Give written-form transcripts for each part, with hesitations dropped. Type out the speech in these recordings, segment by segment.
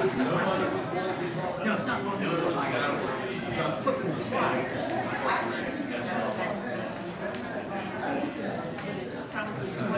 No, it's not. No, it's like flipping the slide. It's probably too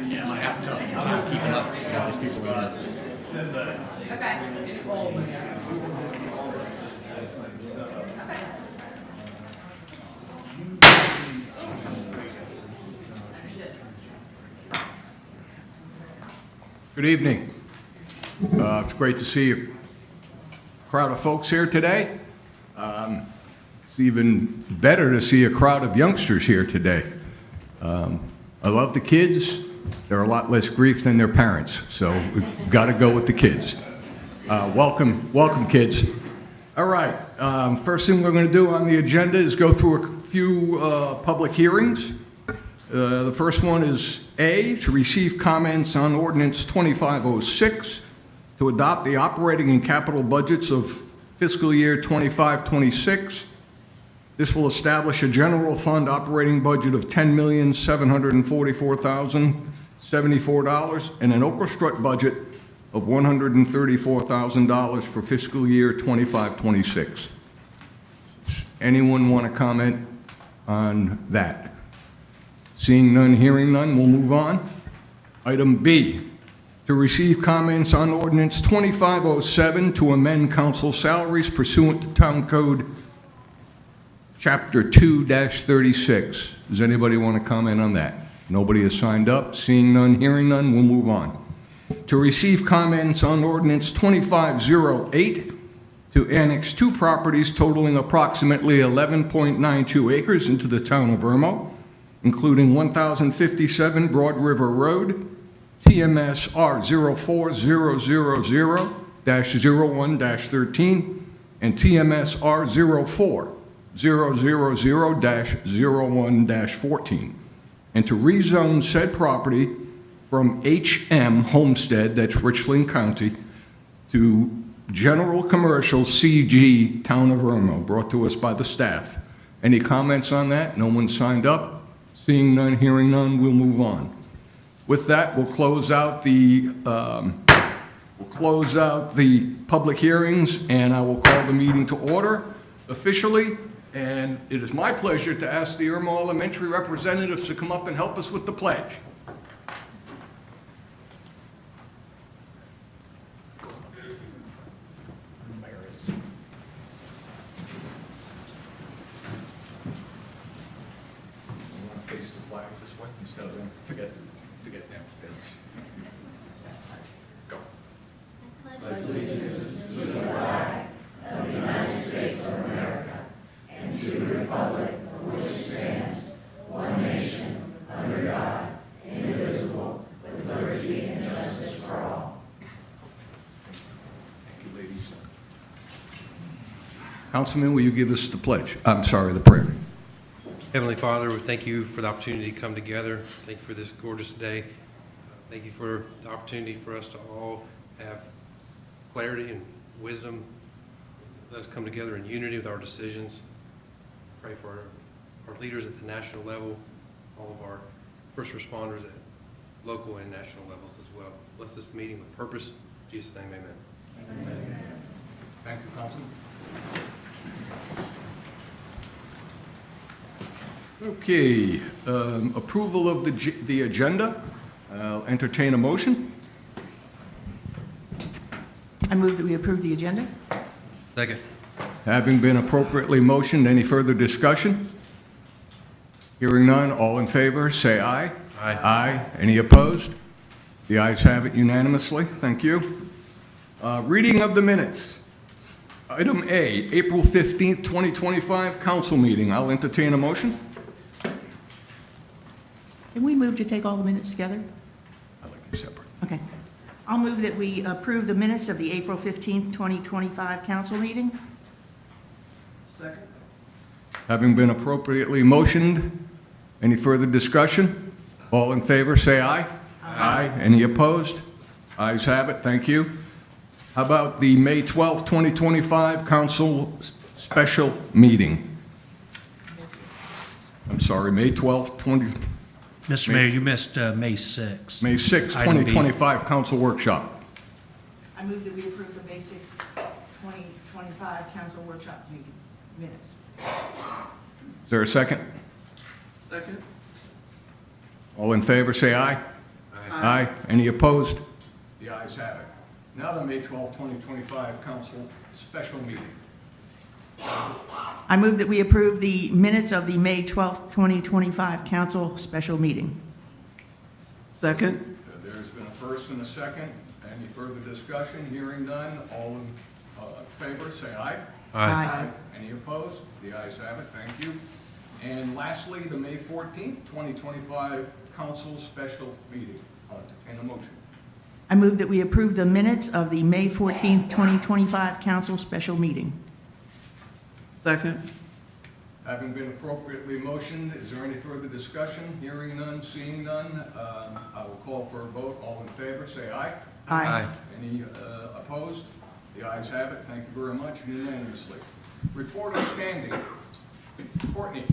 Yeah, I have to. I'm keeping up. These people are. Good evening. It's great to see a crowd of folks here today. It's even better to see a crowd of youngsters here today. I love the kids. They're a lot less grief than their parents, so we've got to go with the kids. Welcome, kids. All right, first thing we're going to do on the agenda is go through a few public hearings. The first one is A, to receive comments on Ordinance 2506, to adopt the operating and capital budgets of fiscal year 25-26. This will establish a general fund operating budget of $10,744,074 and an orchestra budget of $134,000 for fiscal year 25-26. Anyone want to comment on that? Seeing none, hearing none, we'll move on. Item B, to receive comments on Ordinance 2507 to amend council salaries pursuant to Town Code Chapter 2-36. Does anybody want to comment on that? Nobody has signed up. Seeing none, hearing none, we'll move on. To receive comments on Ordinance 2508 to annex 2 properties totaling approximately 11.92 acres into the town of Irmo, including 1057 Broad River Road, TMS R04000-01-13, and TMS R04000-01-14, and to rezone said property from HM Homestead, that's Richland County, to General Commercial CG Town of Irmo, brought to us by the staff. Any comments on that? No one signed up. Seeing none, hearing none, we'll move on. With that, we'll close out the public hearings, and I will call the meeting to order officially. And it is my pleasure to ask the Irmo Elementary representatives to come up and help us with the pledge. Face the flag this way instead of them. Forget them. Go. Pledge allegiance to the flag of the United States of America and to the republic for which it stands, one nation, under God, indivisible, with liberty and justice for all. Thank you, ladies. Councilman, will you give us the pledge? I'm sorry, the prayer. Heavenly Father, we thank you for the opportunity to come together. Thank you for this gorgeous day. Thank you for the opportunity for us to all have clarity and wisdom. Let us come together in unity with our decisions. Pray for our leaders at the national level, all of our first responders at local and national levels as well. Bless this meeting with purpose. In Jesus' name, amen. Amen. Thank you, Councilman. Okay, approval of the agenda. I'll entertain a motion. I move that we approve the agenda. Second. Having been appropriately motioned, any further discussion? Hearing none, all in favor, say aye. Aye. Aye. Any opposed? The ayes have it unanimously. Thank you. Reading of the minutes. Item A, April 15th, 2025, council meeting. I'll entertain a motion. Can we move to take all the minutes together? I like them separate. Okay. I'll move that we approve the minutes of the April 15th, 2025 council meeting. Second. Having been appropriately motioned, any further discussion? All in favor, say aye. Aye. Any opposed? Ayes have it. Thank you. How about the May 12th, 2025 council special meeting? I'm sorry, May 12th, Mr. Mayor, you missed May 6th. May 6th, Item B. 2025 council workshop. I move that we approve the May 6th, 2025 council workshop meeting minutes. Is there a second? Second. All in favor, say aye. Aye. Any opposed? The ayes have it. Now the May 12th, 2025 council special meeting. I move that we approve the minutes of the May 12th, 2025 council special meeting. Second. There's been a first and a second. Any further discussion? Hearing none. All in favor, say aye. Aye. Any opposed? The ayes have it. Thank you. And lastly, the May 14th, 2025 council special meeting. I'll entertain a motion. I move that we approve the minutes of the May 14th, 2025 council special meeting. Second. Having been appropriately motioned, is there any further discussion? Hearing none, seeing none, I will call for a vote. All in favor, say aye. Aye. Any opposed? The ayes have it. Thank you very much, unanimously. Report of standing. Courtney.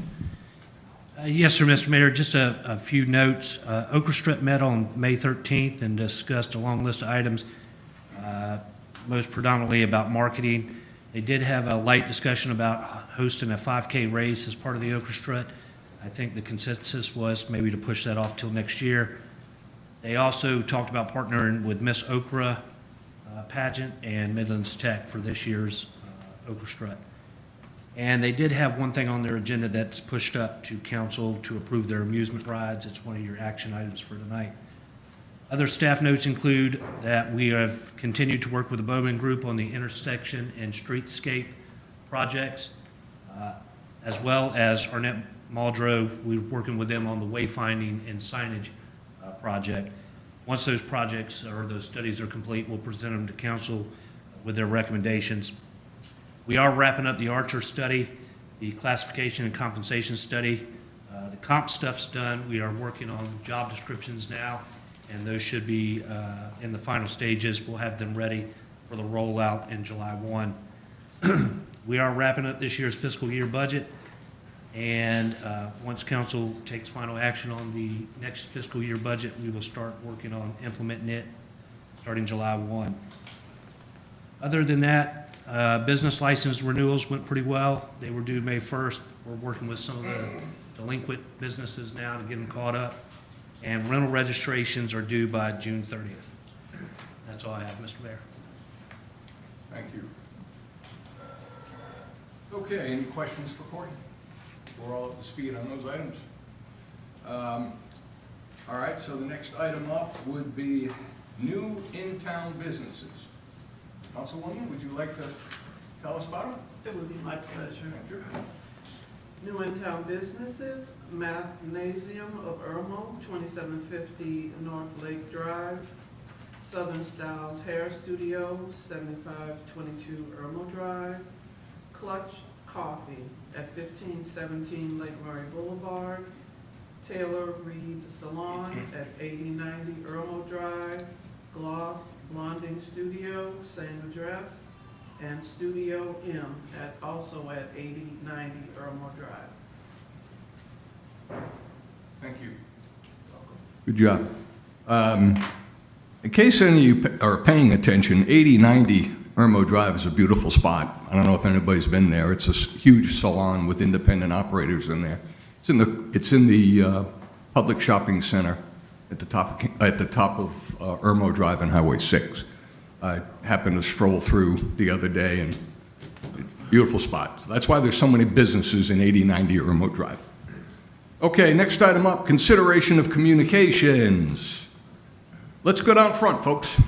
Yes, sir, Mr. Mayor, just a few notes. Okra Strip met on May 13th and discussed a long list of items, most predominantly about marketing. They did have a light discussion about hosting a 5K race as part of the Okra Strut. I think the consensus was maybe to push that off till next year. They also talked about partnering with Miss Okra pageant and Midlands Tech for this year's Okra Strut. And they did have one thing on their agenda that's pushed up to council to approve their amusement rides. It's one of your action items for tonight. Other staff notes include that we have continued to work with the Bowman Group on the intersection and streetscape projects, as well as Arnett Muldrow. We're working with them on the wayfinding and signage project. Once those projects or those studies are complete, we'll present them to council with their recommendations. We are wrapping up the Archer study, the classification and compensation study. The comp stuff's done. We are working on job descriptions now, and those should be in the final stages. We'll have them ready for the rollout in July 1. We are wrapping up this year's fiscal year budget, and once council takes final action on the next fiscal year budget, we will start working on implementing it starting July 1. Other than that, business license renewals went pretty well. They were due May 1st. We're working with some of the delinquent businesses now to get them caught up. And rental registrations are due by June 30th. That's all I have, Mr. Mayor. Thank you. Okay, any questions for Courtney? We're all up to speed on those items. All right, so the next item up would be new in-town businesses. Councilwoman, would you like to tell us about them? It would be my pleasure. Thank you. New in-town businesses, Mathnasium of Irmo, 2750 North Lake Drive. Southern Styles Hair Studio, 7522 Irmo Drive. Clutch Coffee at 1517 Lake Murray Boulevard. Taylor Reed Salon at 8090 Irmo Drive. Gloss Blonding Studio, same address, and Studio M also at 8090 Irmo Drive. Thank you. Good job. In case any of you are paying attention, 8090 Irmo Drive is a beautiful spot. I don't know if anybody's been there. It's a huge salon with independent operators in there. It's in the public shopping center at the top of Irmo Drive and Highway 6. I happened to stroll through the other day, and beautiful spot. So that's why there's so many businesses in 8090 Irmo Drive. Okay, next item up, consideration of communications. Let's go down front, folks.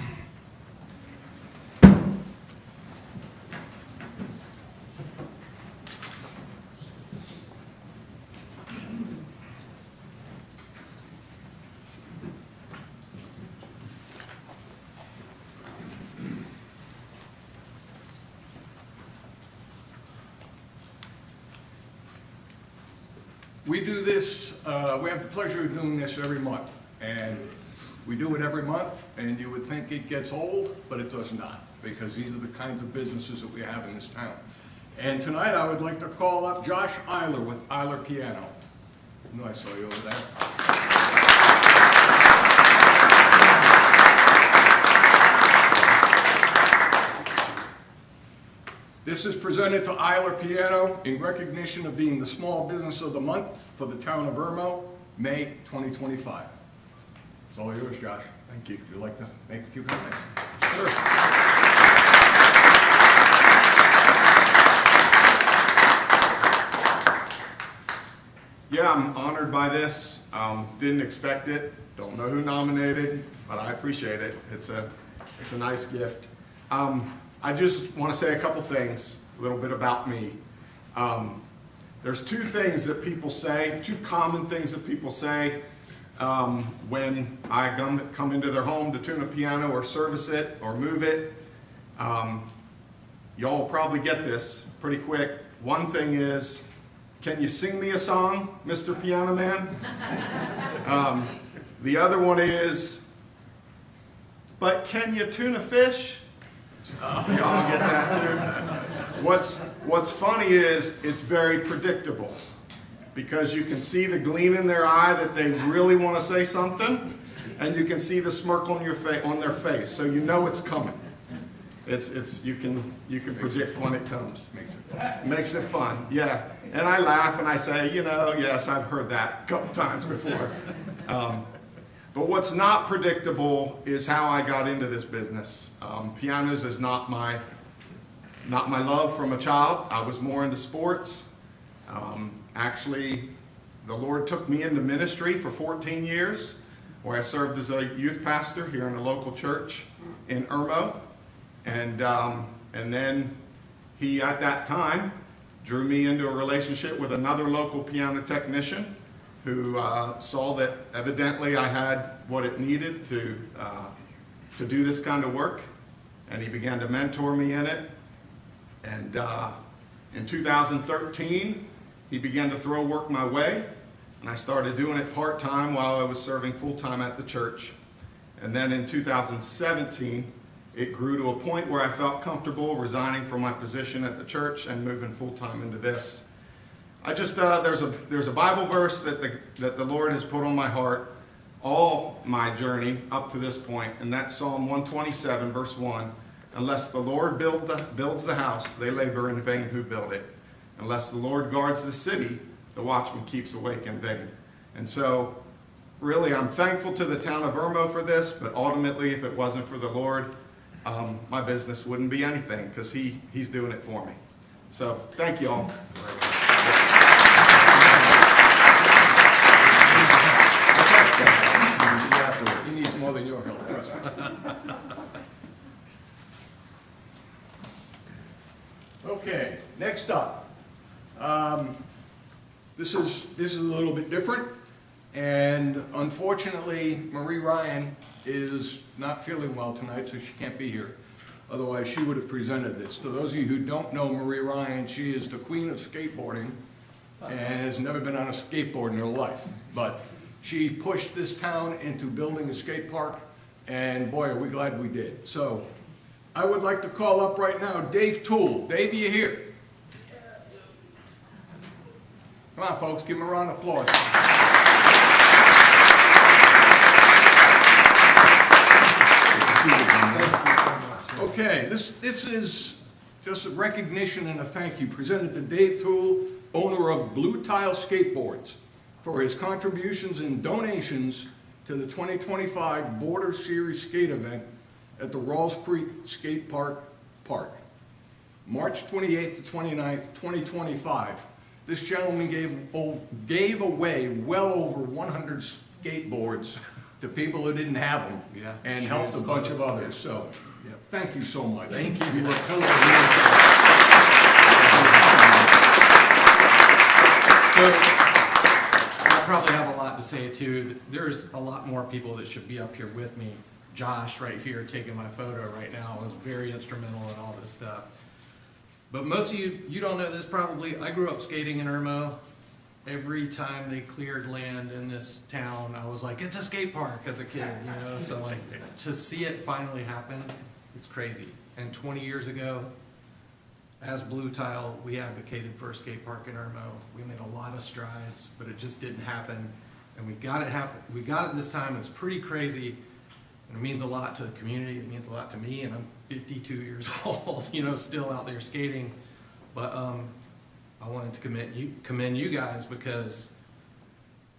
We do this, we have the pleasure of doing this every month, and we do it every month, and you would think it gets old, but it does not, because these are the kinds of businesses that we have in this town. And tonight I would like to call up Josh Eiler with Eiler Piano. I know I saw you over there. This is presented to Eiler Piano in recognition of being the Small Business of the Month for the town of Irmo, May 2025. It's all yours, Josh. Thank you. Would you like to make a few comments? Sure. Yeah, I'm honored by this. Didn't expect it. Don't know who nominated, but I appreciate it. It's a nice gift. I just want to say a couple things, a little bit about me. There's two things that people say, two common things that people say when I come into their home to tune a piano or service it or move it. Y'all will probably get this pretty quick. One thing is, can you sing me a song, Mr. Piano Man? The other one is, but can you tune a fish? Y'all get that too? What's funny is it's very predictable because you can see the gleam in their eye that they really want to say something, and you can see the smirk on their face, so you know it's coming. You can predict when it comes. Makes it fun. Makes it fun, yeah. And I laugh and I say, you know, yes, I've heard that a couple times before. But what's not predictable is how I got into this business. Pianos is not my love from a child. I was more into sports. Actually, the Lord took me into ministry for 14 years, where I served as a youth pastor here in a local church in Irmo. And then he, at that time, drew me into a relationship with another local piano technician who saw that evidently I had what it needed to do this kind of work, and he began to mentor me in it. And in 2013, he began to throw work my way, and I started doing it part-time while I was serving full-time at the church. And then in 2017, it grew to a point where I felt comfortable resigning from my position at the church and moving full-time into this. I just, there's a Bible verse that the Lord has put on my heart all my journey up to this point, and that's Psalm 127, verse 1. Unless the Lord builds the house, they labor in vain who build it. Unless the Lord guards the city, the watchman keeps awake in vain. And so, really, I'm thankful to the town of Irmo for this, but ultimately, if it wasn't for the Lord, my business wouldn't be anything, because He's doing it for me. So, thank you all. He needs more than your help. Trust me. Okay, next up. This is a little bit different, and unfortunately, Marie Ryan is not feeling well tonight, so she can't be here. Otherwise, she would have presented this. To those of you who don't know Marie Ryan, she is the queen of skateboarding and has never been on a skateboard in her life. But she pushed this town into building a skate park, and boy, are we glad we did. So I would like to call up right now Dave Toole. Dave, are you here? Come on, folks, give him a round of applause. Okay, this is just a recognition and a thank you presented to Dave Toole, owner of Blue Tile Skateboards, for his contributions and donations to the 2025 Border Series skate event at the Rawls Creek Skate Park. March 28th to 29th, 2025. This gentleman gave away well over 100 skateboards to people who didn't have them. Yeah. And helped a bunch of others, so, Yep. thank you so much. Thank you. You look so So, I probably have a lot to say too. There's a lot more people that should be up here with me. Josh right here taking my photo right now was very instrumental in all this stuff. But most of you don't know this probably. I grew up skating in Irmo. Every time they cleared land in this town, I was like, it's a skate park as a kid, you know? So like, to see it finally happen, it's crazy. And 20 years ago, as Blue Tile, we advocated for a skate park in Irmo. We made a lot of strides, but it just didn't happen. And we got it happen. We got it this time. It's pretty crazy. And it means a lot to the community. It means a lot to me. And I'm 52 years old, you know, still out there skating. But I wanted to commend you guys, because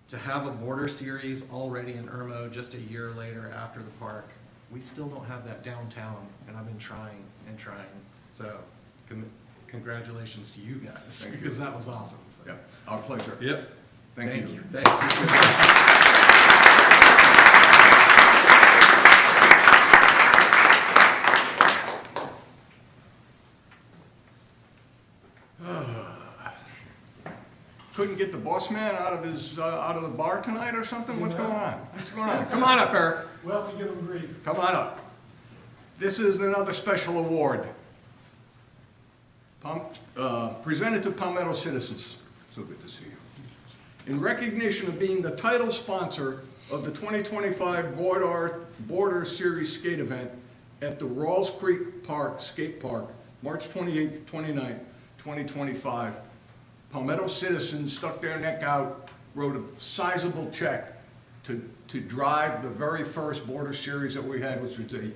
to have a border series already in Irmo just a year later after the park, we still don't have that downtown. And I've been trying and trying. So congratulations to you guys, because that was awesome. Yeah, our pleasure. Yep. Thank you. Thank you. Couldn't get the boss man out of the bar tonight or something? What's going on? What's going on? Come on up, Eric. Well, to give them grief. Come on up. This is another special award. Presented to Palmetto citizens. So good to see you. In recognition of being the title sponsor of the 2025 Border Series skate event at the Rawls Creek Park Skate Park, March 28th, 29th, 2025, Palmetto citizens stuck their neck out, wrote a sizable check to drive the very first Border Series that we had, which was a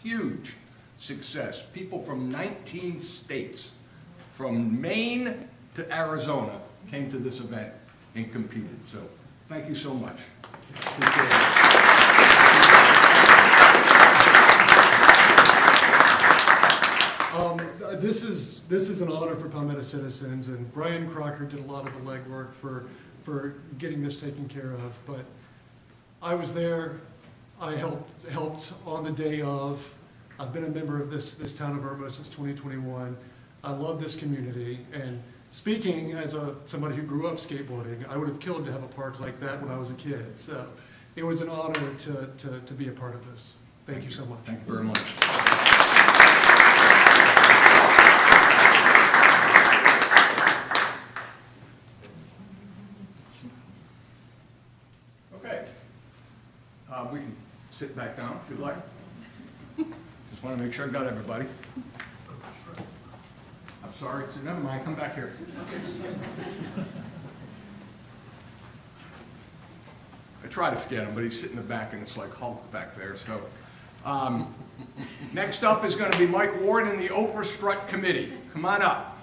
huge success. People from 19 states, from Maine to Arizona, came to this event and competed. So thank you so much. This is an honor for Palmetto citizens, and Brian Crocker did a lot of the legwork for getting this taken care of. But I was there. I helped on the day of. I've been a member of this town of Irmo since 2021. I love this community, and speaking as somebody who grew up skateboarding, I would have killed to have a park like that when I was a kid. So it was an honor to be a part of this. Thank you so much. Thank you very much. Okay. We can sit back down if you'd like. Just want to make sure I got everybody. I'm sorry, so never mind, come back here. I try to forget him, but he's sitting in the back and it's like Hulk back there, so. Next up is going to be Mike Ward and the Oprah Strut Committee. Come on up.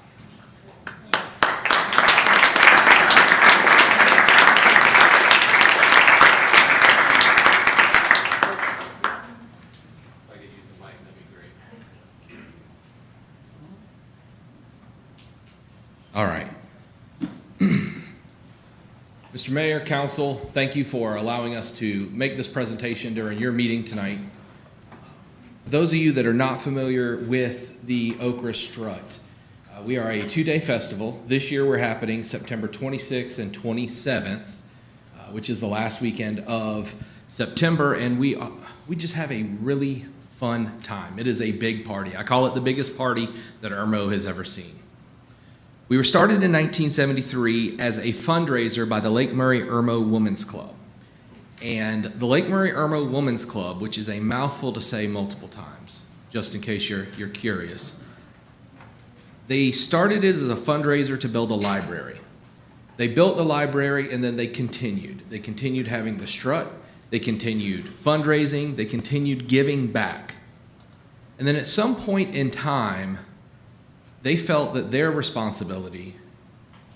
All right. Mr. Mayor, Council, thank you for allowing us to make this presentation during your meeting tonight. Those of you that are not familiar with the Okra Strut, we are a two-day festival. This year we're happening September 26th and 27th, which is the last weekend of September, and we just have a really fun time. It is a big party. I call it the biggest party that Irmo has ever seen. We were started in 1973 as a fundraiser by the Lake Murray Irmo Women's Club. And the Lake Murray Irmo Women's Club, which is a mouthful to say multiple times, just in case you're curious, they started it as a fundraiser to build a library. They built the library and then they continued. They continued having the strut, they continued fundraising, they continued giving back. And then at some point in time, they felt that their responsibility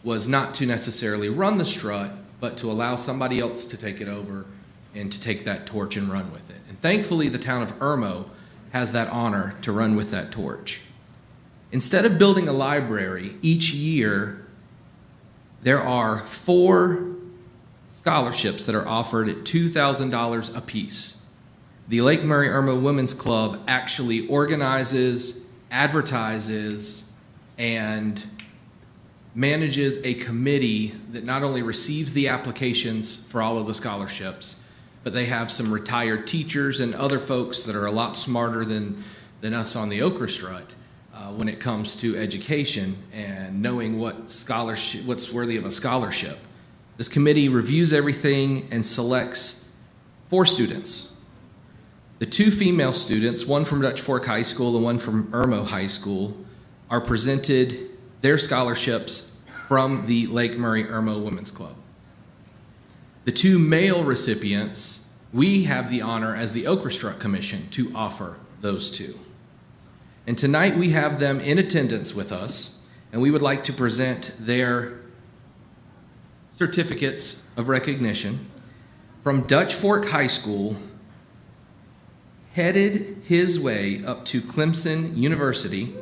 was not to necessarily run the strut, but to allow somebody else to take it over and to take that torch and run with it. And thankfully, the town of Irmo has that honor to run with that torch. Instead of building a library, each year there are 4 scholarships that are offered at $2,000 apiece. The Lake Murray Irmo Women's Club actually organizes, advertises, and manages a committee that not only receives the applications for all of the scholarships, but they have some retired teachers and other folks that are a lot smarter than us on the Okra Strut when it comes to education and knowing what's worthy of a scholarship. This committee reviews everything and selects 4 students. The 2 female students, one from Dutch Fork High School and one from Irmo High School, are presented their scholarships from the Lake Murray Irmo Women's Club. The 2 male recipients, we have the honor as the Okra Strut Commission to offer those 2. And tonight we have them in attendance with us, and we would like to present their certificates of recognition. From Dutch Fork High School, headed his way up to Clemson University,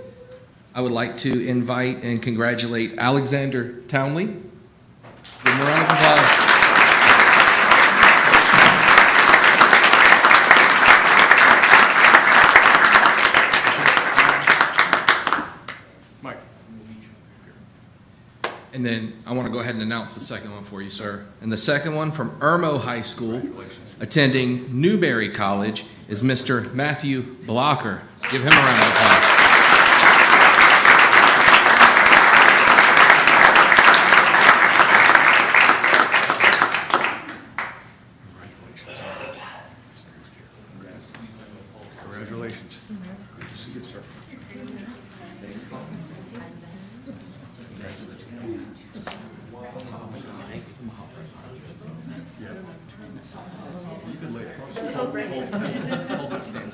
I would like to invite and congratulate Alexander Townley. Give him a round of applause. Mike. And then I want to go ahead and announce the second one for you, sir. And the second one from Irmo High School, attending Newberry College, is Mr. Matthew Blocker. Give him a round of applause. Congratulations. Good to see you, sir. You can lay it across. Hold it, stand.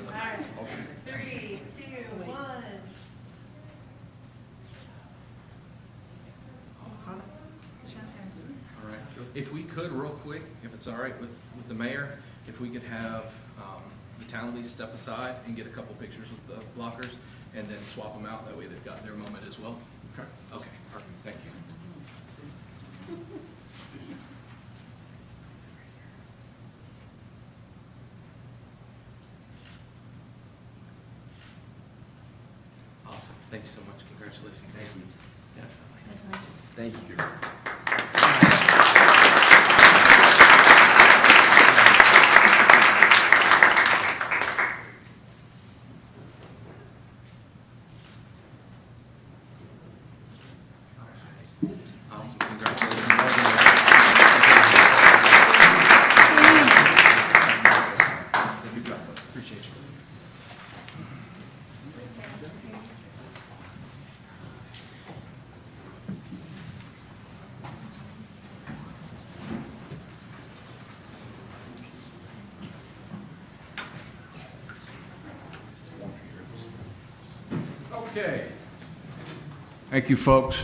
3, 2, 1. All right. If we could, real quick, if it's all right with the mayor, if we could have the Townleys step aside and get a couple pictures with the blockers, and then swap them out. That way they've got their moment as well. Okay. Okay, perfect. Thank you. Awesome. Thank you so much. Congratulations. Thank you. Thank you. Awesome. Congratulations. Thank you, God. Appreciate you. Okay. Thank you, folks.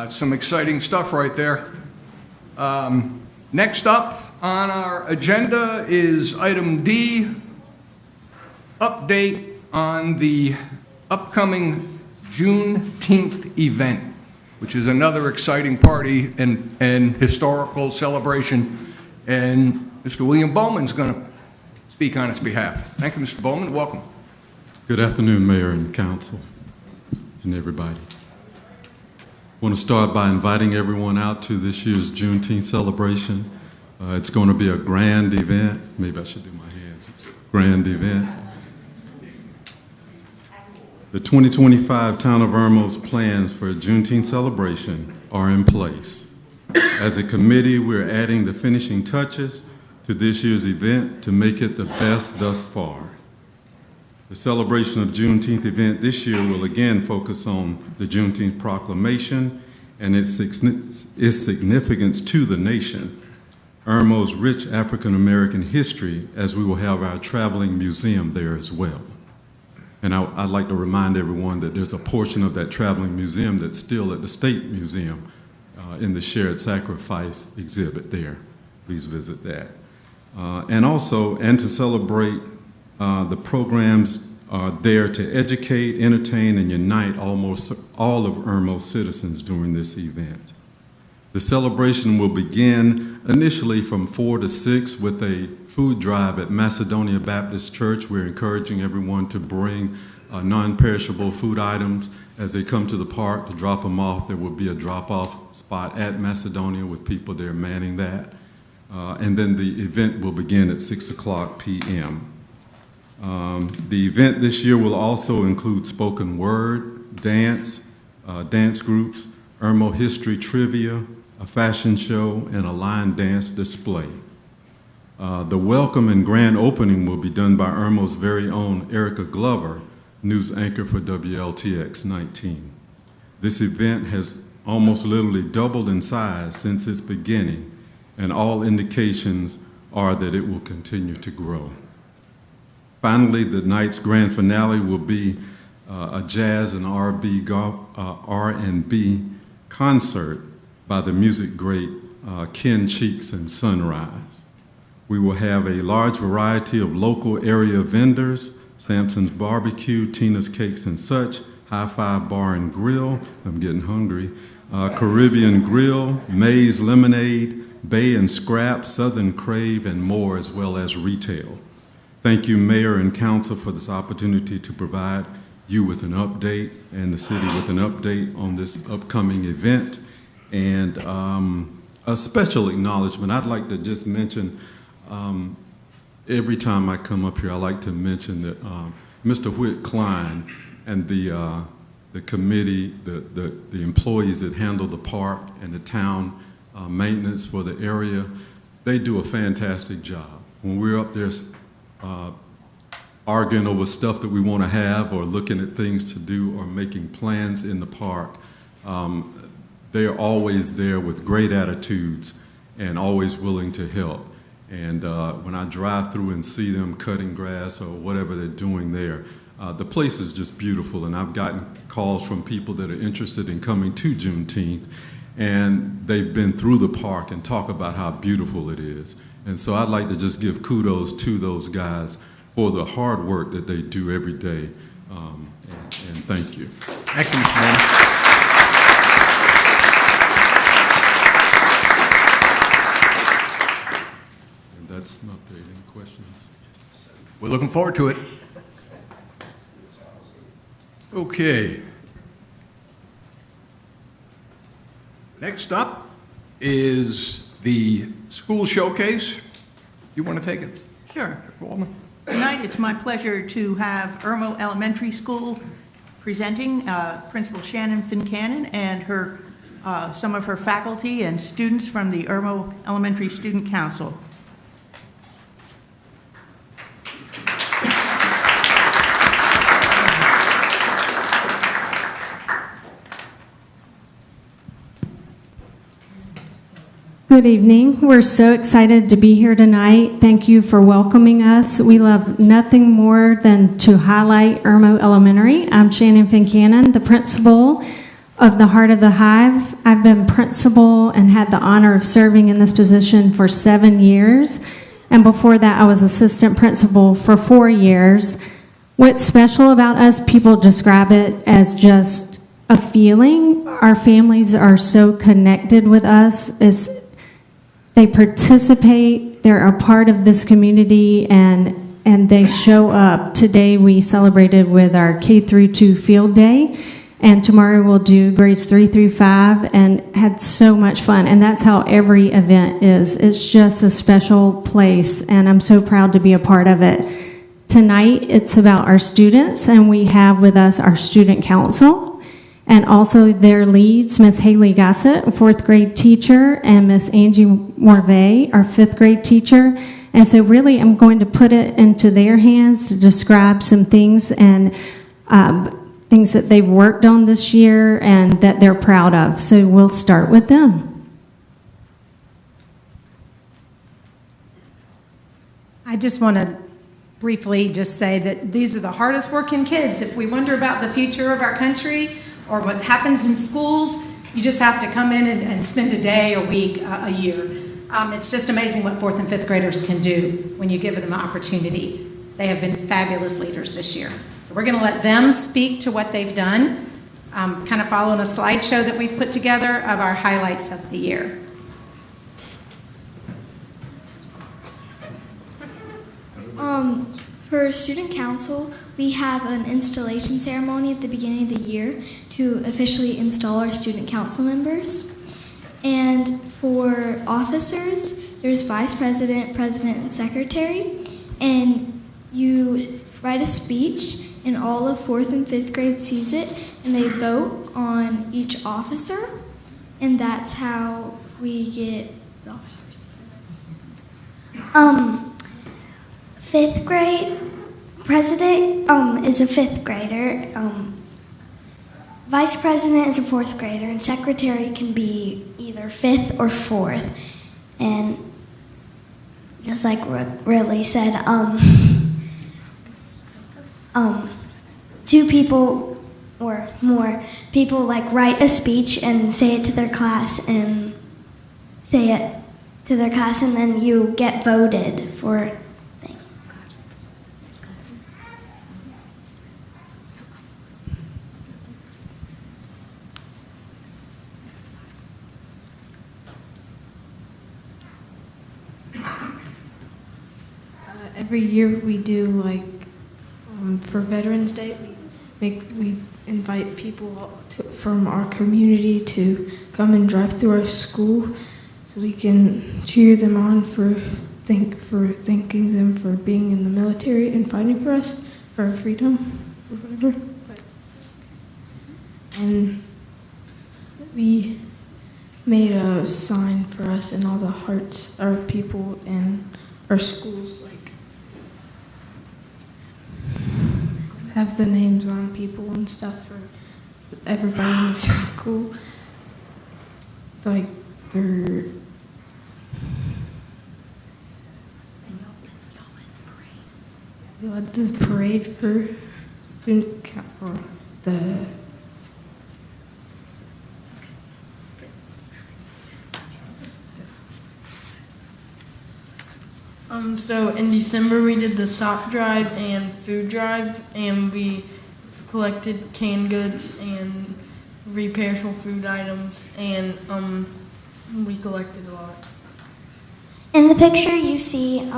Some exciting stuff right there. Next up on our agenda is item D, update on the upcoming Juneteenth event, which is another exciting party and historical celebration. And Mr. William Bowman's going to speak on its behalf. Thank you, Mr. Bowman. Welcome. Good afternoon, Mayor and Council and everybody. I want to start by inviting everyone out to this year's Juneteenth celebration. It's going to be a grand event. Maybe I should do my hands. It's a grand event. The 2025 Town of Irmo's plans for a Juneteenth celebration are in place. As a committee, we're adding the finishing touches to this year's event to make it the best thus far. The celebration of Juneteenth event this year will again focus on the Juneteenth proclamation and its significance to the nation, Irmo's rich African-American history, as we will have our traveling museum there as well. And I'd like to remind everyone that there's a portion of that traveling museum that's still at the State Museum in the Shared Sacrifice exhibit there. Please visit that. And to celebrate the programs are there to educate, entertain, and unite almost all of Irmo's citizens during this event. The celebration will begin initially from 4 to 6 with a food drive at Macedonia Baptist Church. We're encouraging everyone to bring non-perishable food items as they come to the park to drop them off. There will be a drop-off spot at Macedonia with people there manning that. And then the event will begin at 6 o'clock p.m. The event this year will also include spoken word, dance groups, Irmo history trivia, a fashion show, and a line dance display. The welcome and grand opening will be done by Irmo's very own Erica Glover, news anchor for WLTX 19. This event has almost literally doubled in size since its beginning, and all indications are that it will continue to grow. Finally, the night's grand finale will be a jazz and R&B concert by the music great Ken Cheeks and Sunrise. We will have a large variety of local area vendors: Samson's Barbecue, Tina's Cakes and Such, High Five Bar and Grill, I'm getting hungry, Caribbean Grill, Maze Lemonade, Bay and Scrap, Southern Crave, and more, as well as retail. Thank you, Mayor and Council, for this opportunity to provide you with an update and the city with an update on this upcoming event. And a special acknowledgement, I'd like to just mention, every time I come up here, I like to mention that Mr. Whit Klein and the committee, the employees that handle the park and the town maintenance for the area, they do a fantastic job. When we're up there arguing over stuff that we want to have or looking at things to do or making plans in the park, they are always there with great attitudes and always willing to help. And when I drive through and see them cutting grass or whatever they're doing there, the place is just beautiful. And I've gotten calls from people that are interested in coming to Juneteenth, and they've been through the park and talk about how beautiful it is. And so I'd like to just give kudos to those guys for the hard work that they do every day. And thank you. Thank you, Mr. Manning. And that's an update. Any questions? We're looking forward to it. Okay. Next up is the school showcase. You want to take it? Sure. Walden? Tonight, it's my pleasure to have Irmo Elementary School presenting Principal Shannon Fincannon and her, some of her faculty and students from the Irmo Elementary Student Council. Good evening. We're so excited to be here tonight. Thank you for welcoming us. We love nothing more than to highlight Irmo Elementary. I'm Shannon Fincannon, the principal of the Heart of the Hive. I've been principal and had the honor of serving in this position for 7 years. And before that, I was assistant principal for 4 years. What's special about us, people describe it as just a feeling. Our families are so connected with us. They participate, they're a part of this community, and they show up. Today we celebrated with our K-2 field day, and tomorrow we'll do grades 3 through 5, and had so much fun. And that's how every event is. It's just a special place, and I'm so proud to be a part of it. Tonight it's about our students, and we have with us our student council, and also their leads, Miss Haley Gossett, a 4th grade teacher, and Miss Angie Morvay, our 5th grade teacher. And so really I'm going to put it into their hands to describe some things and things that they've worked on this year and that they're proud of. So we'll start with them. I just want to briefly just say that these are the hardest working kids. If we wonder about the future of our country, or what happens in schools, you just have to come in and spend a day, a week, a year. It's just amazing what 4th and 5th graders can do when you give them an opportunity. They have been fabulous leaders this year. So we're going to let them speak to what they've done. kind of following a slideshow that we've put together of our highlights of the year. For student council, we have an installation ceremony at the beginning of the year to officially install our student council members. And for officers, there's vice president, president, and secretary. And you write a speech, and all of 4th and 5th grade sees it, and they vote on each officer. And that's how we get the officers. 5th grade, president is a 5th grader, vice president is a 4th grader, and secretary can be either 5th or 4th. And just like Ridley said, 2 people or more people like write a speech and say it to their class and then you get voted for. Every year we do for Veterans Day, we invite people from our community to come and drive through our school, so we can cheer them on for thanking them for being in the military and fighting for us, for our freedom, or whatever. And we made a sign for us, and all the hearts are people in our schools, have the names on people and stuff for everybody in the school. Like they're we led the parade for student or the So in December we did the sock drive and food drive, and we collected canned goods and perishable food items, and we collected a lot. In the picture you see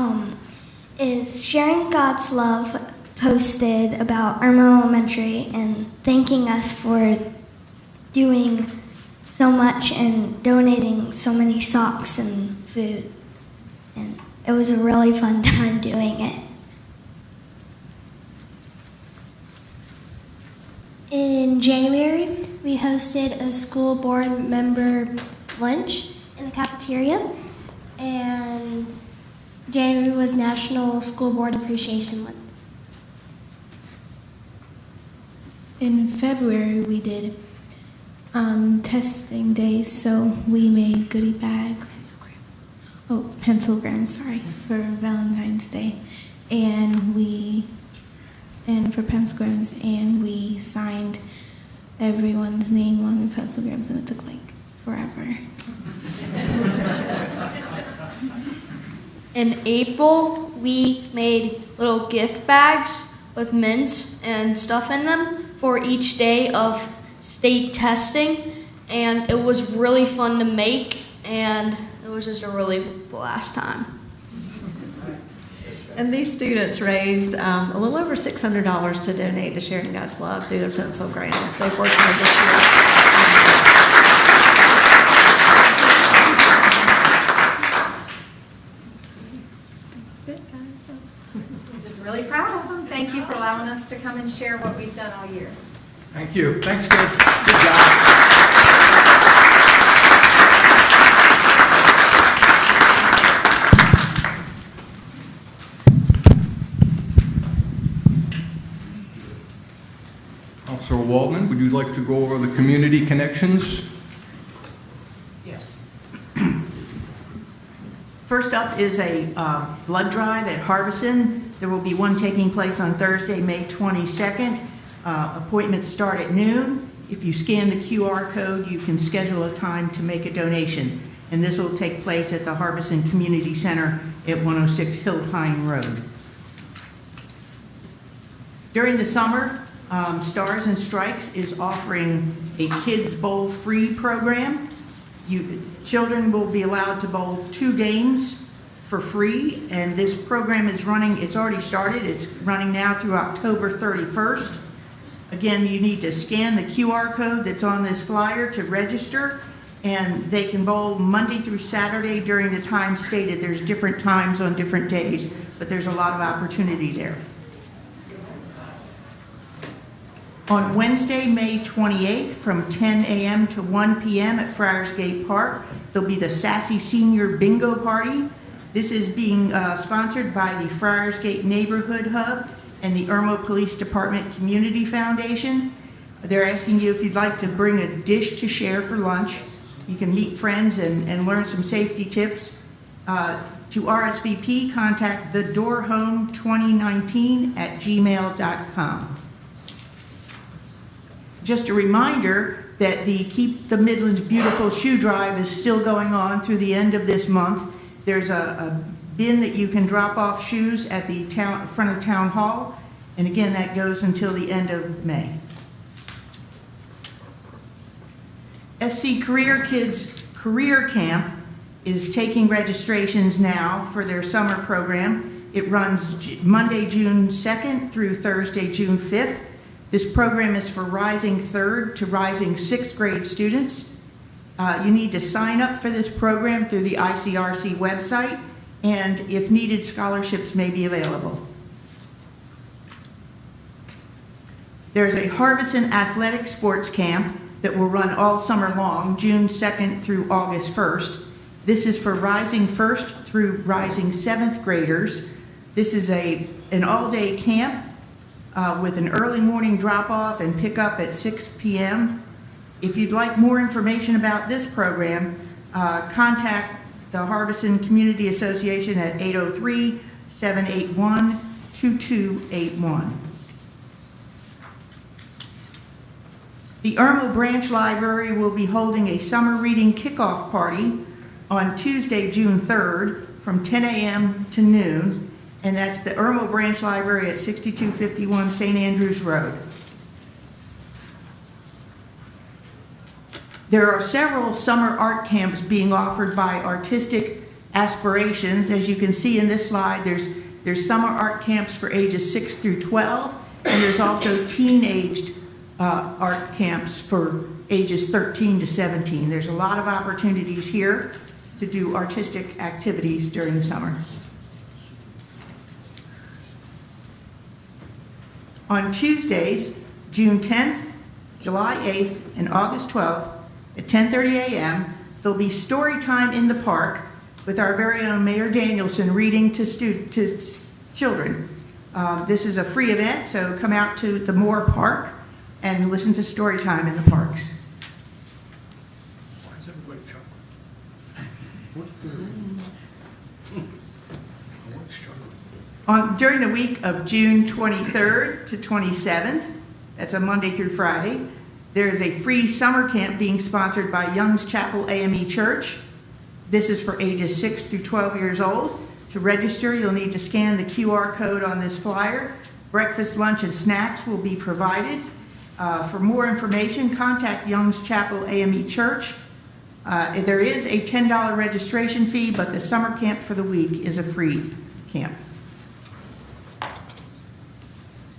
is Sharing God's Love posted about Irmo Elementary and thanking us for doing so much and donating so many socks and food. And it was a really fun time doing it. In January, we hosted a school board member lunch in the cafeteria, and January was National School Board Appreciation Month. In February, we did testing days, so we made goodie bags. Pencilgrams, sorry, for Valentine's Day, and for pencilgrams, and we signed everyone's name on the pencilgrams, and it took like forever. In April, we made little gift bags with mints and stuff in them for each day of state testing, and it was really fun to make, and it was just a really blast time. And these students raised a little over $600 to donate to Sharing God's Love through their pencil grants. They've worked hard this Good, guys. I'm just really proud of them. Thank you for allowing us to come and share what we've done all year. Thank you. Thanks, kids. Good job. Officer Waldman, would you like to go over the community connections? Yes. First up is a blood drive at Harbison. There will be one taking place on Thursday, May 22nd. Appointments start at noon. If you scan the QR code, you can schedule a time to make a donation. And this will take place at the Harbison Community Center at 106 Hill Pine Road. During the summer, Stars and Strikes is offering a Kids Bowl free program. Children will be allowed to bowl 2 games for free, and this program is running, it's already started, it's running now through October 31st. Again, you need to scan the QR code that's on this flyer to register, and they can bowl Monday through Saturday during the time stated. There's different times on different days, but there's a lot of opportunity there. On Wednesday, May 28th, from 10 a.m. to 1 p.m. at Friars Gate Park, there'll be the Sassy Senior Bingo Party. This is being sponsored by the Friars Gate Neighborhood Hub and the Irmo Police Department Community Foundation. They're asking you if you'd like to bring a dish to share for lunch. You can meet friends and learn some safety tips. To RSVP, contact thedoorhome2019@gmail.com. Just a reminder that the Keep the Midlands Beautiful shoe drive is still going on through the end of this month. There's a bin that you can drop off shoes at the front of Town Hall, and again, that goes until the end of May. SC Career Kids Career Camp is taking registrations now for their summer program. It runs Monday, June 2nd through Thursday, June 5th. This program is for rising 3rd to rising 6th grade students. You need to sign up for this program through the ICRC website, and if needed, scholarships may be available. There's a Harbison Athletic Sports Camp that will run all summer long, June 2nd through August 1st. This is for rising 1st through rising 7th graders. This is an all-day camp with an early morning drop-off and pick-up at 6 p.m. If you'd like more information about this program, contact the Harbison Community Association at 803-781-2281. The Irmo Branch Library will be holding a summer reading kickoff party on Tuesday, June 3rd from 10 a.m. to noon, and that's the Irmo Branch Library at 6251 St. Andrews Road. There are several summer art camps being offered by Artistic Aspirations. As you can see in this slide, there's summer art camps for ages 6 through 12, and there's also teen-aged art camps for ages 13 to 17. There's a lot of opportunities here to do artistic activities during the summer. On Tuesdays, June 10th, July 8th, and August 12th at 10:30 a.m., there'll be story time in the park with our very own Mayor Danielson reading to children. This is a free event, so come out to the Moore Park and listen to story time in the parks. Why is everybody chuckling? During the week of June 23rd to 27th, that's a Monday through Friday, there is a free summer camp being sponsored by Young's Chapel AME Church. This is for ages 6 through 12 years old. To register, you'll need to scan the QR code on this flyer. Breakfast, lunch, and snacks will be provided. For more information, contact Young's Chapel AME Church. There is a $10 registration fee, but the summer camp for the week is a free camp.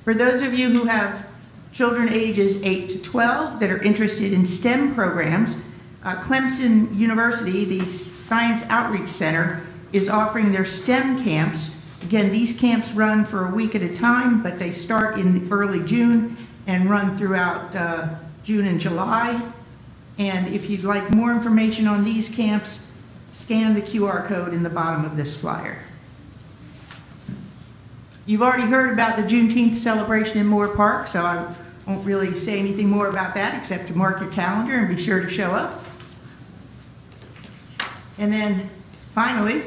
For those of you who have children ages 8 to 12 that are interested in STEM programs, Clemson University, the Science Outreach Center, is offering their STEM camps. Again, these camps run for a week at a time, but they start in early June and run throughout June and July. And if you'd like more information on these camps, scan the QR code in the bottom of this flyer. You've already heard about the Juneteenth celebration in Moore Park, so I won't really say anything more about that except to mark your calendar and be sure to show up. And then finally,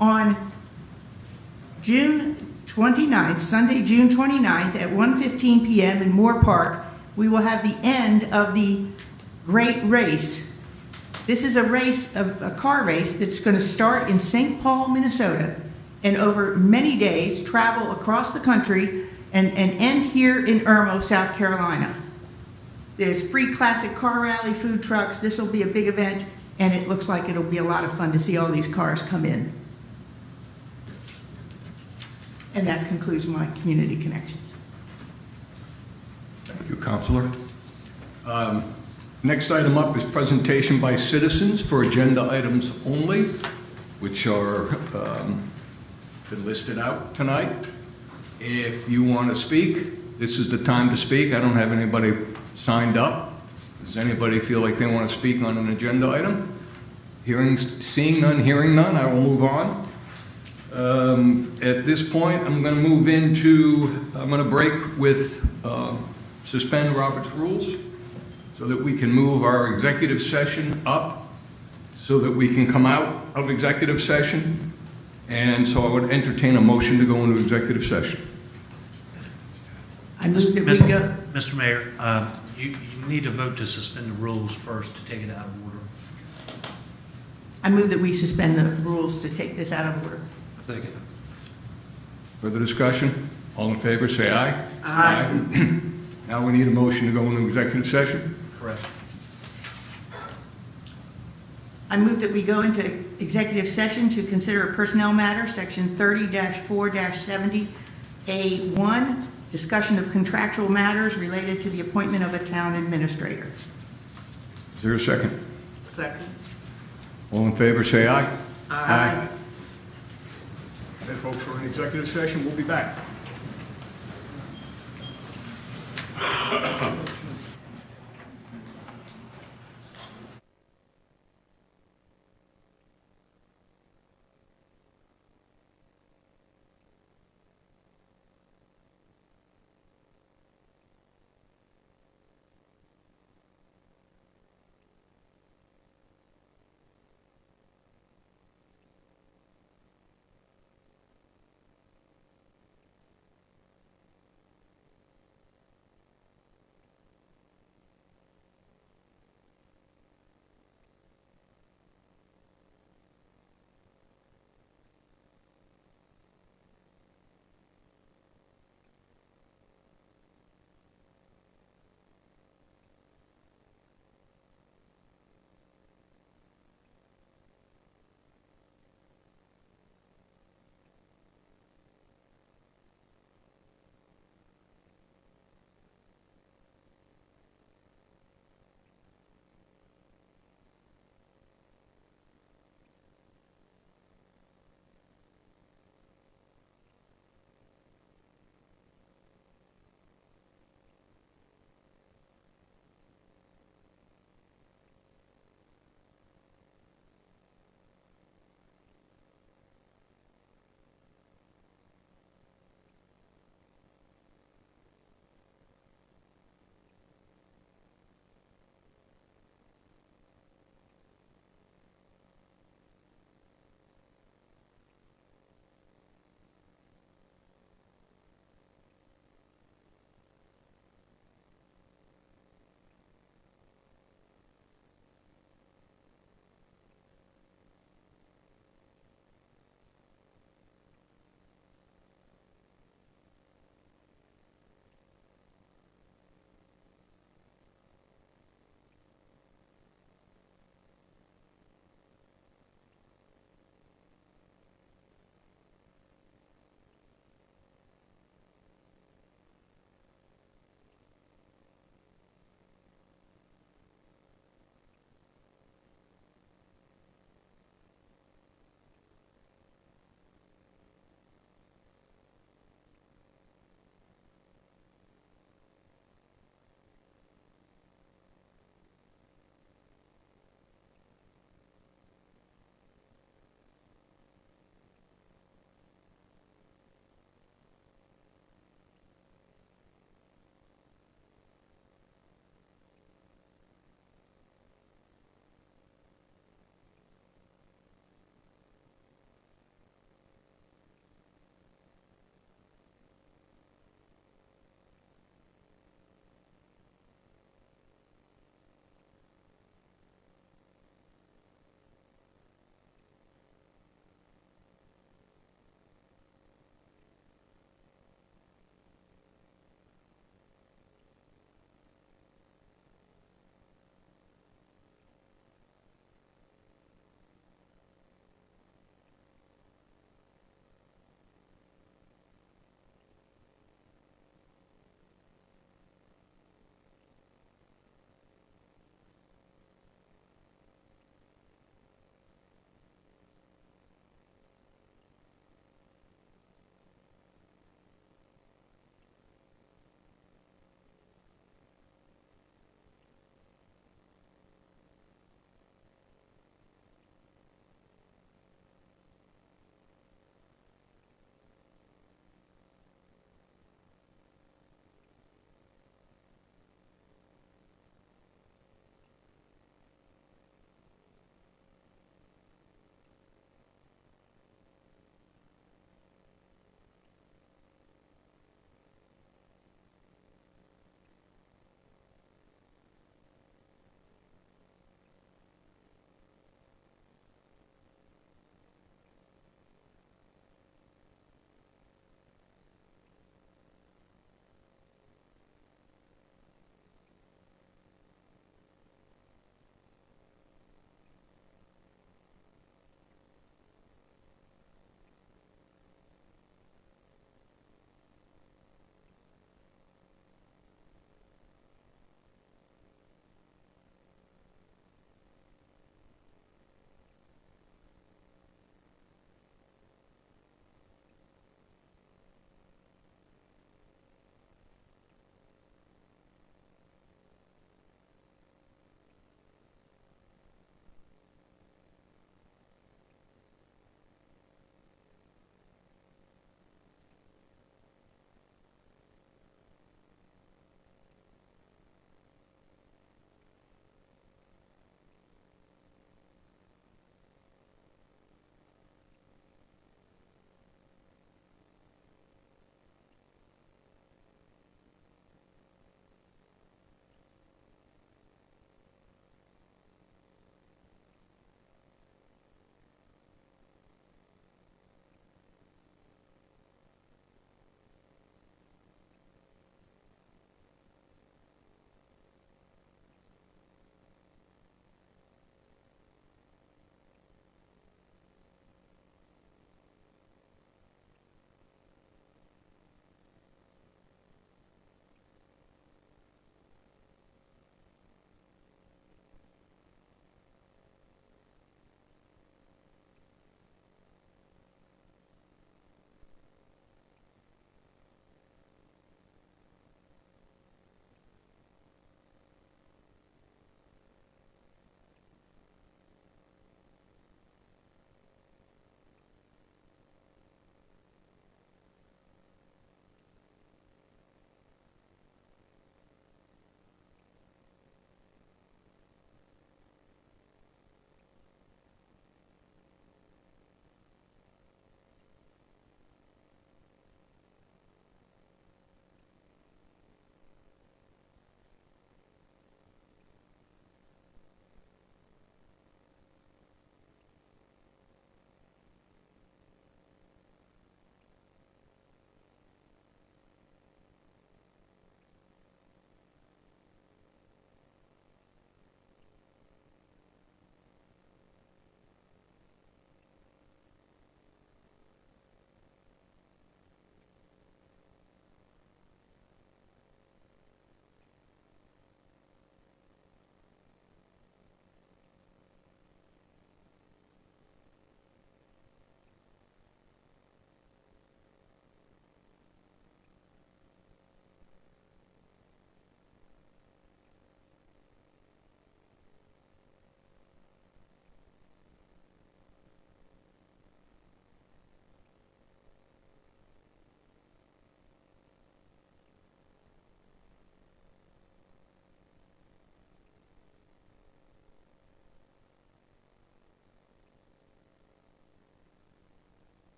on June 29th, Sunday, June 29th at 1:15 p.m. in Moore Park, we will have the end of the Great Race. This is a car race that's going to start in St. Paul, Minnesota, and over many days travel across the country and end here in Irmo, South Carolina. There's free classic car rally, food trucks. This will be a big event, and it looks like it'll be a lot of fun to see all these cars come in. And that concludes my community connections. Thank you, Counselor. Next item up is presentation by citizens for agenda items only, which are been listed out tonight. If you want to speak, this is the time to speak. I don't have anybody signed up. Does anybody feel like they want to speak on an agenda item? Seeing none, hearing none, I will move on. At this point, I'm going to break with suspend Robert's rules so that we can move our executive session up so that we can come out of executive session. And so I would entertain a motion to go into executive session. I move that we go. Mr. Mayor, you need to vote to suspend the rules first to take it out of order. I move that we suspend the rules to take this out of order. Second. Further discussion? All in favor, say aye. Aye. Now we need a motion to go into executive session. Correct. I move that we go into executive session to consider a personnel matter, section 30-4-70A1, discussion of contractual matters related to the appointment of a town administrator. Is there a second? Second. All in favor, say aye. Aye. Okay, folks, we're in executive session. We'll be back.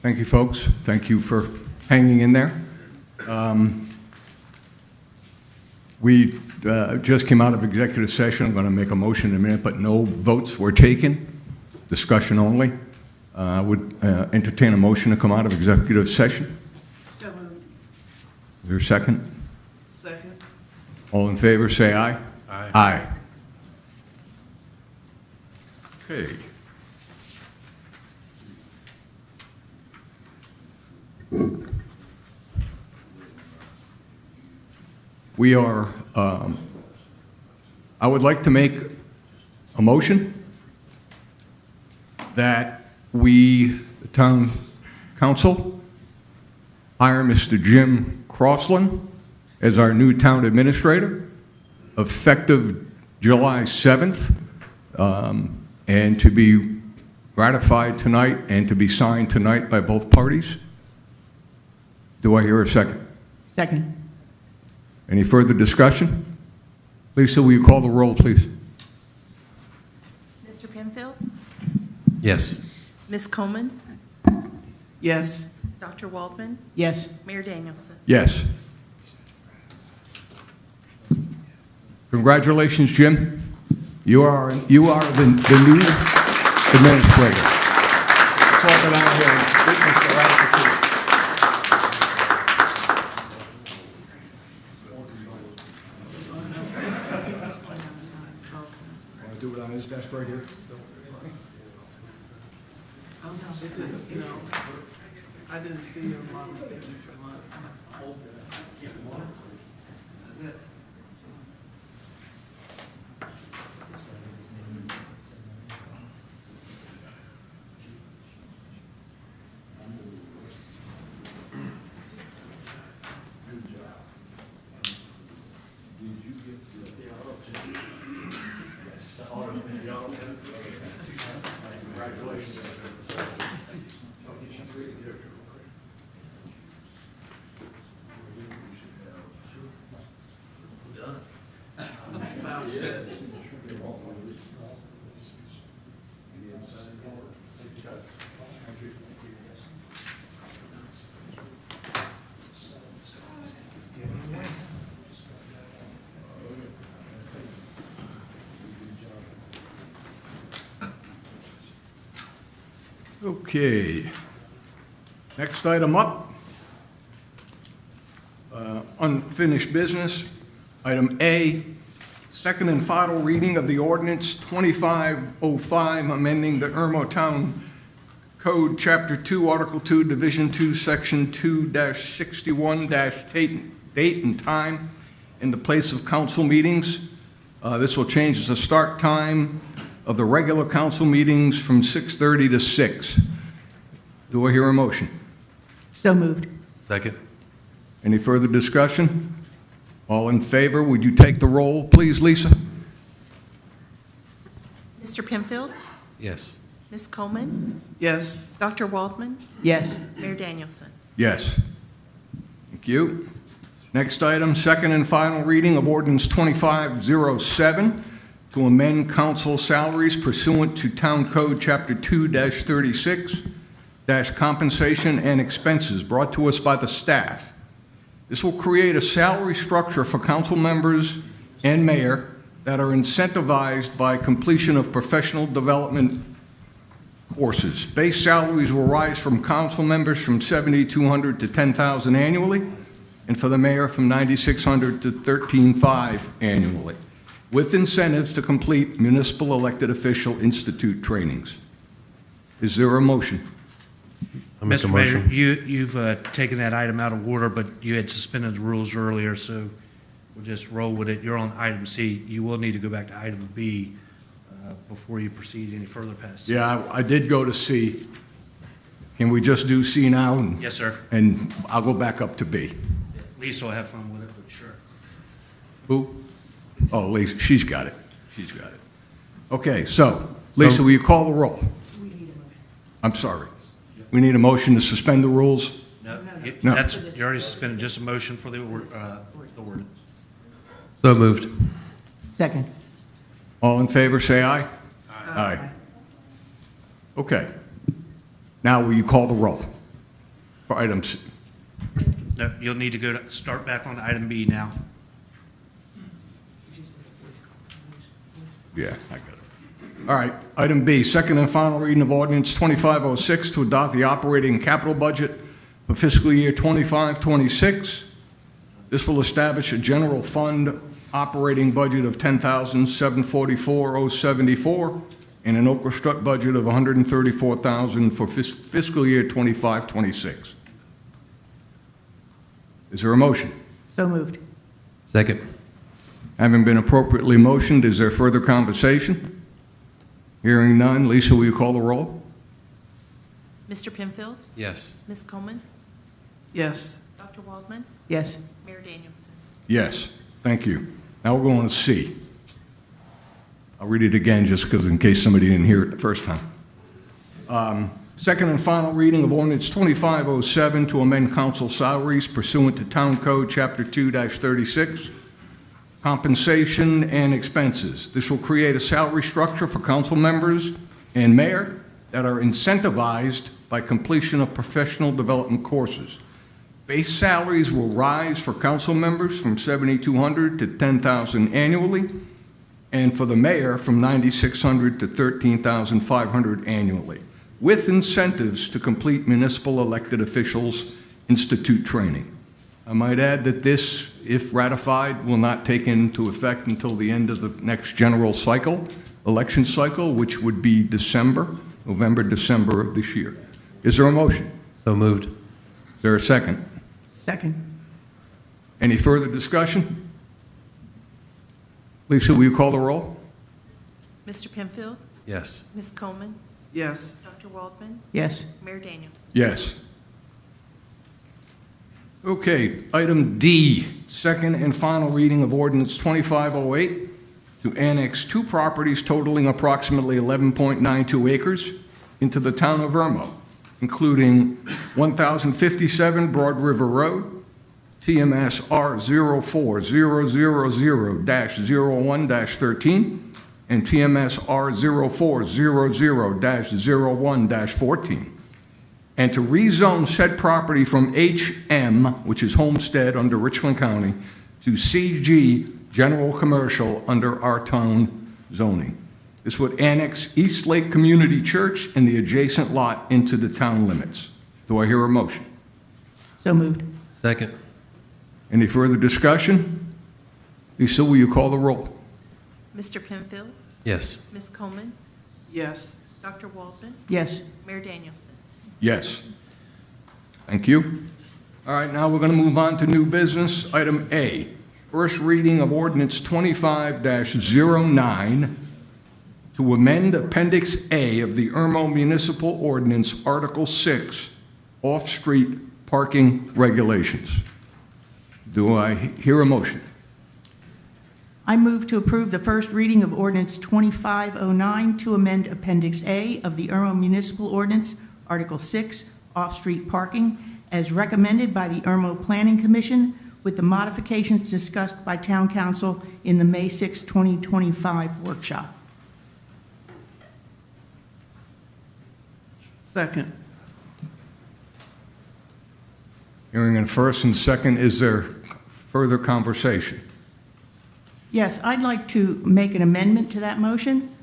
Thank you, folks. Thank you for hanging in there. We just came out of executive session. I'm going to make a motion in a minute, but no votes were taken. Discussion only. I would entertain a motion to come out of executive session. So moved. Is there a second? Second. All in favor, say aye. Aye. Aye. Okay. We are, I would like to make a motion that we, the town council, hire Mr. Jim Crossland as our new town administrator, effective July 7th, and to be ratified tonight and to be signed tonight by both parties. Do I hear a second? Second. Any further discussion? Lisa, will you call the roll, please? Mr. Penfield? Yes. Ms. Coleman? Yes. Dr. Waldman? Yes. Mayor Danielson? Yes. Congratulations, Jim. You are the new administrator. Let's all go down here and witness the ratification. Want to do it on his desk right here? No, I didn't see your mom's signature line. Okay. Next item up, unfinished business. Item A, second and final reading of the ordinance 2505, amending the Irmo Town Code, Chapter 2, Article 2, Division 2, Section 2-61- date and time in the place of council meetings. This will change the start time of the regular council meetings from 6:30 to 6. Do I hear a motion? So moved. Second. Any further discussion? All in favor, would you take the roll, please, Lisa? Mr. Penfield? Yes. Ms. Coleman? Yes. Dr. Waldman? Yes. Mayor Danielson? Yes. Thank you. Next item, second and final reading of ordinance 2507 to amend council salaries pursuant to Town Code Chapter 2-36, compensation and expenses, brought to us by the staff. This will create a salary structure for council members and mayor that are incentivized by completion of professional development courses. Base salaries will rise from council members from $7,200 to $10,000 annually, and for the mayor from $9,600 to $13,500 annually, with incentives to complete Municipal Elected Official Institute trainings. Is there a motion? I'll make a Mr. Mayor, motion. you've taken that item out of order, but you had suspended the rules earlier, so we'll just roll with it. You're on item C. You will need to go back to item B before you proceed any further past C. Yeah, I did go to C. Can we just do C now? Yes, sir. And I'll go back up to B. Lisa will have fun with it, but sure. Who? Oh, Lisa, she's got it. She's got it. Okay, so, Lisa, will you call the roll? I'm sorry. We need a motion to suspend the rules? No, No. that's, you already suspended, just a motion for the ordinance. So moved. Second. All in favor, say aye. Aye. Okay. Now, will you call the roll? For item C. No, you'll need to start back on item B now. Yeah, I got it. All right, item B, second and final reading of ordinance 2506 to adopt the operating capital budget for fiscal year 25-26. This will establish a general fund operating budget of $10,744,074 and an Okra Strut budget of $134,000 for fiscal year 25-26. Is there a motion? So moved. Second. Having been appropriately motioned, is there further conversation? Hearing none, Lisa, will you call the roll? Mr. Penfield? Yes. Ms. Coleman? Yes. Dr. Waldman? Yes. Mayor Danielson? Yes, thank you. Now we're going to C. I'll read it again just because in case somebody didn't hear it the first time. Second and final reading of ordinance 2507 to amend council salaries pursuant to Town Code Chapter 2-36, compensation and expenses. This will create a salary structure for council members and mayor that are incentivized by completion of professional development courses. Base salaries will rise for council members from $7,200 to $10,000 annually, and for the mayor from $9,600 to $13,500 annually, with incentives to complete municipal elected officials institute training. I might add that this, if ratified, will not take into effect until the end of the next general cycle, election cycle, which would be November, December of this year. Is there a motion? So moved. Is there a second? Second. Any further discussion? Lisa, will you call the roll? Mr. Penfield? Yes. Ms. Coleman? Yes. Dr. Waldman? Yes. Mayor Danielson? Yes. Okay, item D, second and final reading of ordinance 2508 to annex 2 properties totaling approximately 11.92 acres into the town of Irmo, including 1057 Broad River Road, TMS R04000-01-13, and TMS R04000-01-14, and to rezone said property from HM, which is Homestead under Richland County, to CG, General Commercial under our town zoning. This would annex East Lake Community Church and the adjacent lot into the town limits. Do I hear a motion? So moved. Second. Any further discussion? Lisa, will you call the roll? Mr. Penfield? Yes. Ms. Coleman? Yes. Dr. Waldman? Yes. Mayor Danielson? Yes. Thank you. All right, now we're going to move on to new business. Item A, first reading of ordinance 25-09 to amend Appendix A of the Irmo Municipal Ordinance, Article 6, off-street parking regulations. Do I hear a motion? I move to approve the first reading of ordinance 2509 to amend Appendix A of the Irmo Municipal Ordinance, Article 6, off-street parking, as recommended by the Irmo Planning Commission, with the modifications discussed by Town Council in the May 6, 2025 workshop. Second. Hearing in first and second, is there further conversation? Yes, I'd like to make an amendment to that motion.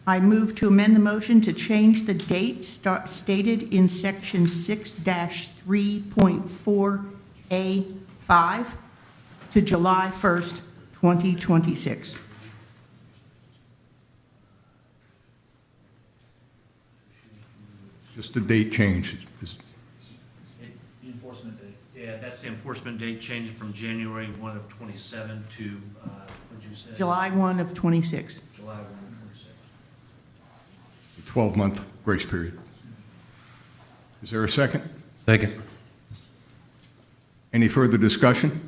I move to amend the motion to change the date stated in section 6-3.4A5 to July 1st, 2026. Just a date change. The enforcement date. Yeah, that's the enforcement date changing from January 1 of 27 to, what'd you say? July 1 of 26. July 1 of 26. 12-month grace period. Is there a second? Second. Any further discussion?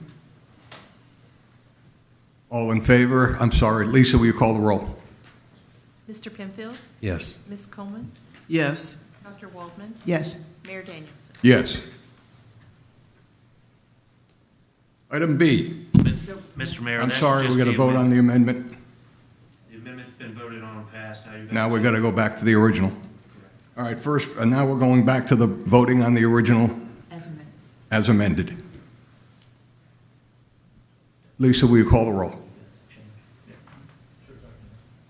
All in favor? I'm sorry, Lisa, will you call the roll? Mr. Penfield? Yes. Ms. Coleman? Yes. Dr. Waldman? Yes. Mayor Danielson? Yes. Item B. Mr. Mayor, I'm that's sorry, just we got to the vote on the amendment. amendment. The amendment's been voted on and passed. Now we got to go back to the original. All right, first, now we're going back to the voting on the original. As as amended. Lisa, will you call the roll?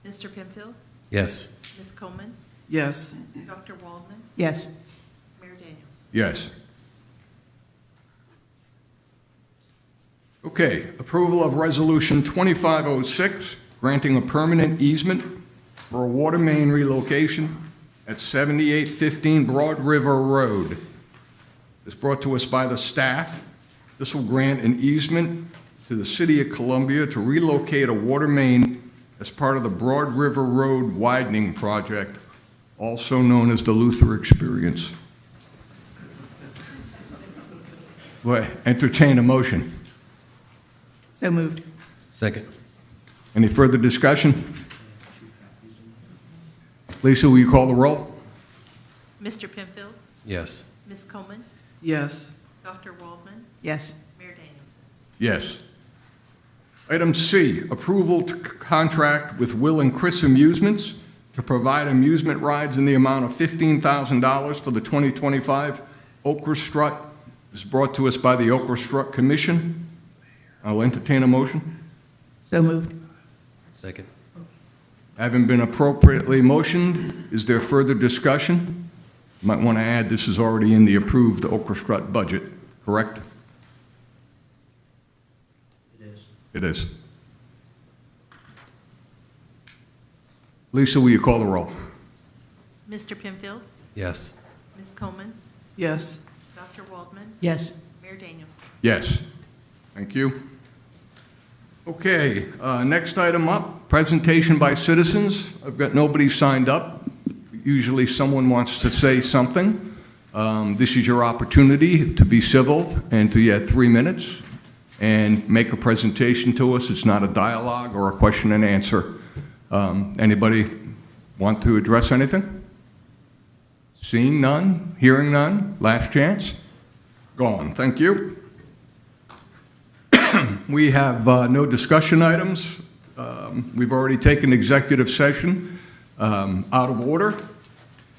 Mr. Penfield? Yes. Ms. Coleman? Yes. Dr. Waldman? Yes. Mayor Daniels? Yes. Okay, approval of Resolution 2506, granting a permanent easement for a water main relocation at 7815 Broad River Road. It's brought to us by the staff. This will grant an easement to the City of Columbia to relocate a water main as part of the Broad River Road widening project, also known as the Luther Experience. Well, entertain a motion. So moved. Second. Any further discussion? Lisa, will you call the roll? Mr. Penfield? Yes. Ms. Coleman? Yes. Dr. Waldman? Yes. Mayor Daniels? Yes. Item C, approval to contract with Will and Chris Amusements to provide amusement rides in the amount of $15,000 for the 2025 Okra Strut. This is brought to us by the Okra Strut Commission. I'll entertain a motion. So moved. Second. Having been appropriately motioned, is there further discussion? Might want to add this is already in the approved Okra Strut budget, correct? It is. It is. Lisa, will you call the roll? Mr. Penfield? Yes. Ms. Coleman? Yes. Dr. Waldman? Yes. Mayor Daniels? Yes. Thank you. Okay, next item up, presentation by citizens. I've got nobody signed up. Usually someone wants to say something. This is your opportunity to be civil and to get 3 minutes and make a presentation to us. It's not a dialogue or a question and answer. Anybody want to address anything? Seeing none, hearing none, last chance? Gone, thank you. We have no discussion items. We've already taken executive session out of order.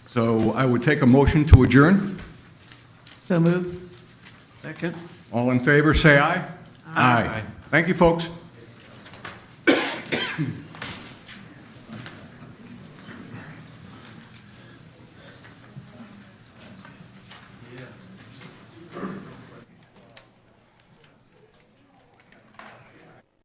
So I would take a motion to adjourn. So moved. Second. All in favor, say aye. Aye. Thank you, folks.